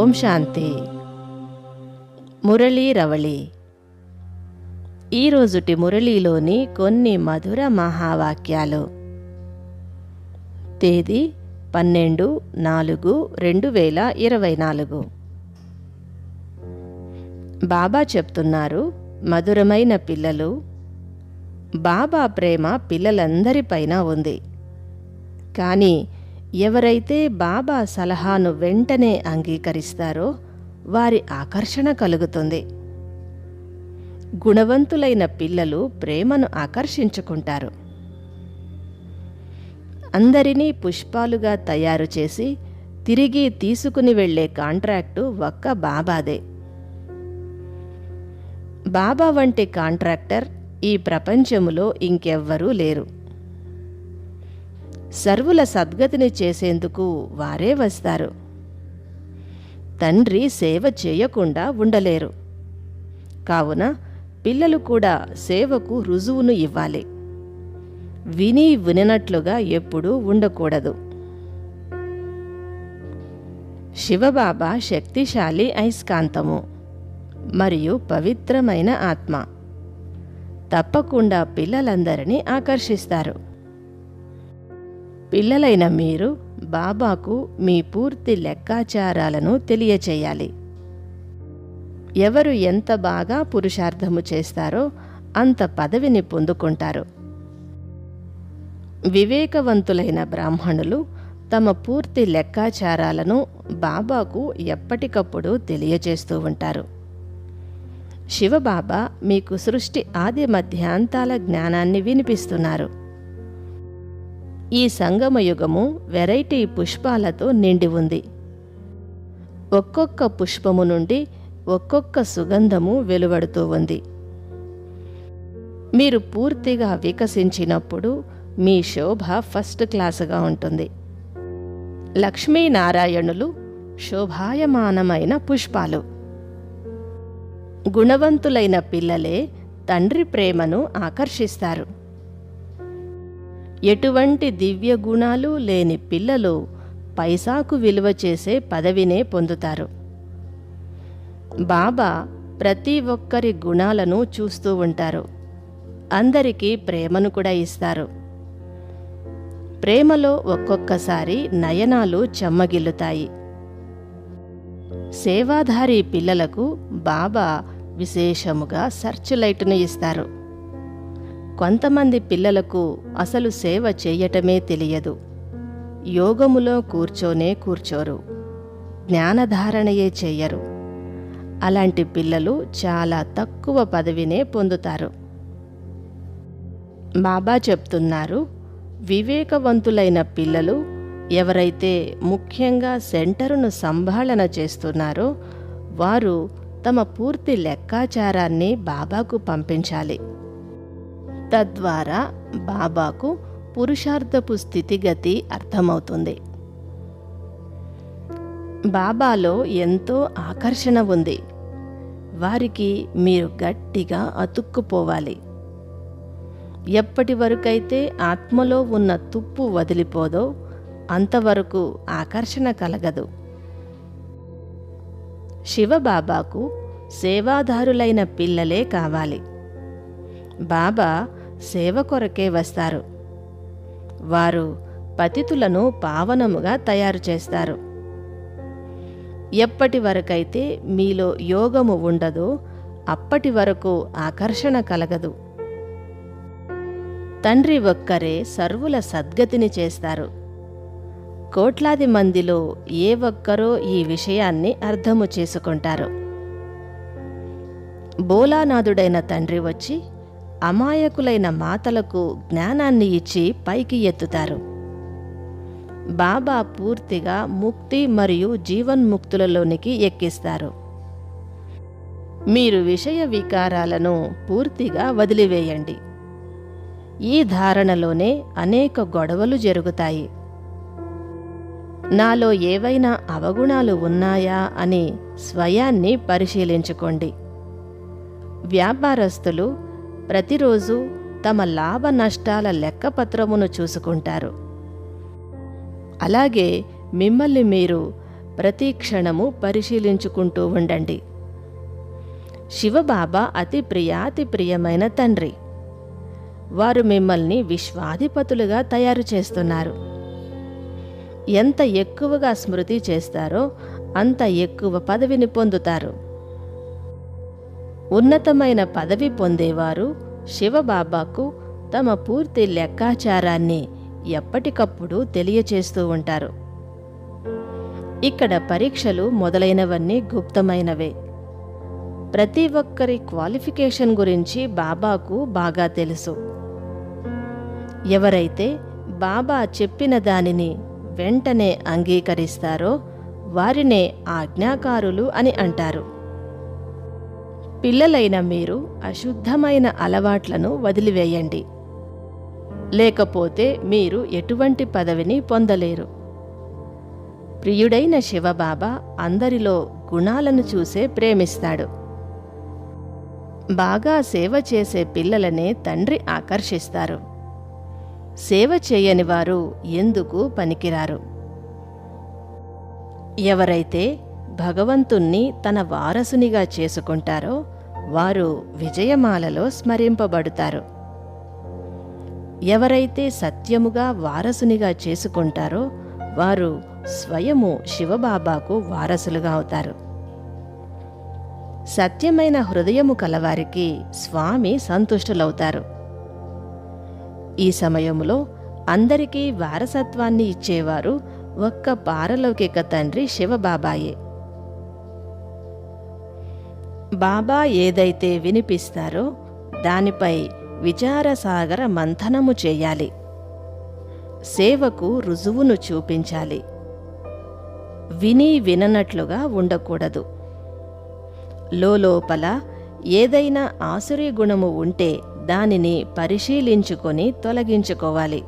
ఓం శాంతి. మురళీ రవళి. ఈరోజుటి మురళీలోని కొన్ని మధుర మహావాక్యాలు. తేదీ 12/4/2024. బాబా చెప్తున్నారు, మధురమైన పిల్లలు, బాబా ప్రేమ పిల్లలందరిపైన ఉంది. కానీ ఎవరైతే బాబా సలహాను వెంటనే అంగీకరిస్తారో వారి ఆకర్షణ కలుగుతుంది. గుణవంతులైన పిల్లలు ప్రేమను ఆకర్షించుకుంటారు. అందరినీ పుష్పాలుగా తయారు చేసి తిరిగి తీసుకుని వెళ్ళే కాంట్రాక్టు ఒక్క బాబాదే. బాబా వంటి కాంట్రాక్టర్ ఈ ప్రపంచములో ఇంకెవ్వరూ లేరు. సర్వుల సద్గతిని చేసేందుకు వారే వస్తారు. తండ్రి సేవ చేయకుండా ఉండలేరు. కావున పిల్లలు కూడా సేవకు రుజువును ఇవ్వాలి. విని విననట్లుగా ఎప్పుడూ ఉండకూడదు. శివబాబా శక్తిశాలి అయస్కాంతము మరియు పవిత్రమైన ఆత్మ. తప్పకుండా పిల్లలందరినీ ఆకర్షిస్తారు. పిల్లలైన మీరు బాబాకు మీ పూర్తి లెక్కాచారాలను తెలియచేయాలి. ఎవరు ఎంత బాగా పురుషార్థము చేస్తారో అంత పదవిని పొందుకుంటారు. వివేకవంతులైన బ్రాహ్మణులు తమ పూర్తి లెక్కాచారాలను బాబాకు ఎప్పటికప్పుడు తెలియజేస్తూ ఉంటారు. శివబాబా మీకు సృష్టి ఆది మధ్యాంతాల జ్ఞానాన్ని వినిపిస్తున్నారు. ఈ సంగమయుగము వెరైటీ పుష్పాలతో నిండి ఉంది. ఒక్కొక్క పుష్పము నుండి ఒక్కొక్క సుగంధము వెలువడుతూ ఉంది. మీరు పూర్తిగా వికసించినప్పుడు మీ శోభ ఫస్ట్ క్లాసుగా ఉంటుంది. లక్ష్మీనారాయణులు శోభాయమానమైన పుష్పాలు. గుణవంతులైన పిల్లలే తండ్రి ప్రేమను ఆకర్షిస్తారు. ఎటువంటి దివ్య గుణాలు లేని పిల్లలు పైసాకు విలువ చేసే పదవినే పొందుతారు. బాబా ప్రతి ఒక్కరి గుణాలను చూస్తూ ఉంటారు. అందరికీ ప్రేమను కూడా ఇస్తారు. ప్రేమలో ఒక్కొక్కసారి నయనాలు చెమ్మగిల్లుతాయి. సేవాధారి పిల్లలకు బాబా విశేషముగా సర్చ్ లైటును ఇస్తారు. కొంతమంది పిల్లలకు అసలు సేవ చేయటమే తెలియదు. యోగములో కూర్చోరు. జ్ఞానధారణయే చెయ్యరు. అలాంటి పిల్లలు చాలా తక్కువ పదవినే పొందుతారు. బాబా చెప్తున్నారు, వివేకవంతులైన పిల్లలు ఎవరైతే ముఖ్యంగా సెంటరును సంభాళన చేస్తున్నారో వారు తమ పూర్తి లెక్కాచారాన్ని బాబాకు పంపించాలి. తద్వారా బాబాకు పురుషార్థపు స్థితిగతి అర్థమవుతుంది. బాబాలో ఎంతో ఆకర్షణ ఉంది. వారికి మీరు గట్టిగా అతుక్కుపోవాలి. ఎప్పటి వరకైతే ఆత్మలో ఉన్న తుప్పు వదిలిపోదో అంతవరకు ఆకర్షణ కలగదు. శివబాబాకు సేవాదారులైన పిల్లలే కావాలి. బాబా సేవ కొరకే వస్తారు. వారు పతితులను పావనముగా తయారు చేస్తారు. ఎప్పటి వరకైతే మీలో యోగము ఉండదో అప్పటి వరకు ఆకర్షణ కలగదు. తండ్రి ఒక్కరే సర్వుల సద్గతిని చేస్తారు. కోట్లాది మందిలో ఏ ఒక్కరో ఈ విషయాన్ని అర్థము చేసుకుంటారు. బోలానాథుడైన తండ్రి వచ్చి అమాయకులైన మాతలకు జ్ఞానాన్ని ఇచ్చి పైకి ఎత్తుతారు. బాబా పూర్తిగా ముక్తి మరియు జీవన్ముక్తులలోనికి ఎక్కిస్తారు. మీరు విషయ వికారాలను పూర్తిగా వదిలివేయండి. ఈ ధారణలోనే అనేక గొడవలు జరుగుతాయి. నాలో ఏవైనా అవగుణాలు ఉన్నాయా అని స్వయాన్ని పరిశీలించుకోండి. వ్యాపారస్తులు ప్రతిరోజు తమ లాభ నష్టాల లెక్కపత్రమును చూసుకుంటారు. అలాగే మిమ్మల్ని మీరు ప్రతి క్షణము పరిశీలించుకుంటూ ఉండండి. శివబాబా అతి ప్రియమైన తండ్రి. వారు మిమ్మల్ని విశ్వాధిపతులుగా తయారు చేస్తున్నారు. ఎంత ఎక్కువగా స్మృతి చేస్తారో అంత ఎక్కువ పదవిని పొందుతారు. ఉన్నతమైన పదవి పొందేవారు శివబాబాకు తమ పూర్తి లెక్కాచారాన్ని ఎప్పటికప్పుడు తెలియచేస్తూ ఉంటారు. ఇక్కడ పరీక్షలు మొదలైనవన్నీ గుప్తమైనవే. ప్రతి ఒక్కరి క్వాలిఫికేషన్ గురించి బాబాకు బాగా తెలుసు. ఎవరైతే బాబా చెప్పిన దానిని వెంటనే అంగీకరిస్తారో వారినే ఆజ్ఞాకారులు అని అంటారు. పిల్లలైన మీరు అశుద్ధమైన అలవాట్లను వదిలివేయండి. లేకపోతే మీరు ఎటువంటి పదవిని పొందలేరు. ప్రియుడైన శివబాబా అందరిలో గుణాలను చూసే ప్రేమిస్తాడు. బాగా సేవ చేసే పిల్లలనే తండ్రి ఆకర్షిస్తారు. సేవ చేయని వారు ఎందుకు పనికిరారు. ఎవరైతే భగవంతుణ్ణి తన వారసునిగా చేసుకుంటారో వారు విజయమాలలో స్మరింపబడుతారు. ఎవరైతే సత్యముగా వారసునిగా చేసుకుంటారో వారు స్వయము శివబాబాకు వారసులుగా అవుతారు. సత్యమైన హృదయము కలవారికి స్వామి సంతుష్టులవుతారు. ఈ సమయంలో అందరికీ వారసత్వాన్ని ఇచ్చేవారు ఒక్క పారలౌకిక తండ్రి శివబాబాయే. బాబా ఏదైతే వినిపిస్తారో దానిపై విచారసాగర మంథనము చేయాలి. సేవకు రుజువును చూపించాలి. విని విననట్లుగా ఉండకూడదు. లోపల ఏదైనా ఆసురీ గుణము ఉంటే దానిని పరిశీలించుకొని తొలగించుకోవాలి.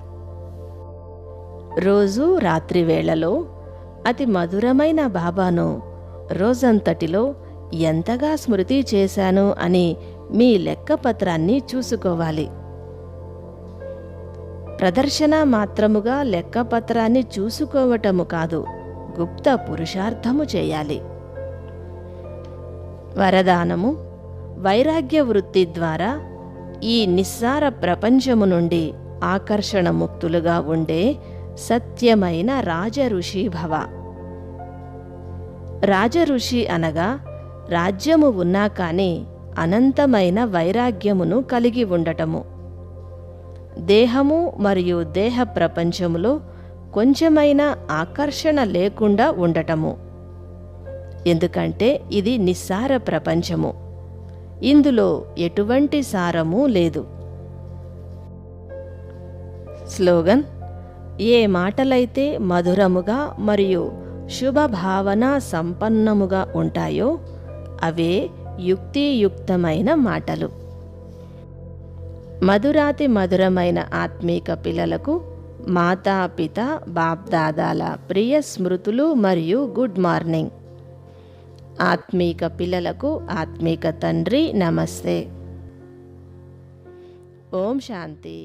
రోజు రాత్రి వేళలో అతి మధురమైన బాబాను రోజంతటిలో ఎంతగా స్మృతి చేశాను అని మీ లెక్కపత్రాన్ని చూసుకోవాలి. ప్రదర్శన మాత్రముగా లెక్కపత్రాన్ని చూసుకోవటము కాదు, గుప్త పురుషార్థము చేయాలి. వరదానము: వైరాగ్య వృత్తి ద్వారా ఈ నిస్సార ప్రపంచము నుండి ఆకర్షణ ముక్తులుగా ఉండే సత్యమైన రాజఋషి భవ. రాజఋషి అనగా రాజ్యము ఉన్నా కానీ అనంతమైన వైరాగ్యమును కలిగి ఉండటము. దేహము మరియు దేహ ప్రపంచములో కొంచెమైనా ఆకర్షణ లేకుండా ఉండటము. ఎందుకంటే ఇది నిస్సార ప్రపంచము. ఇందులో ఎటువంటి సారము లేదు. స్లోగన్: ఏ మాటలైతే మధురముగా మరియు శుభభావన సంపన్నముగా ఉంటాయో అవే యుక్తియుక్తమైన మాటలు. మధురాతి మధురమైన ఆత్మీక పిల్లలకు మాతాపిత బాప్దాదాల ప్రియ స్మృతులు మరియు గుడ్ మార్నింగ్. ఆత్మీక పిల్లలకు ఆత్మీక తండ్రి నమస్తే. ఓం శాంతి.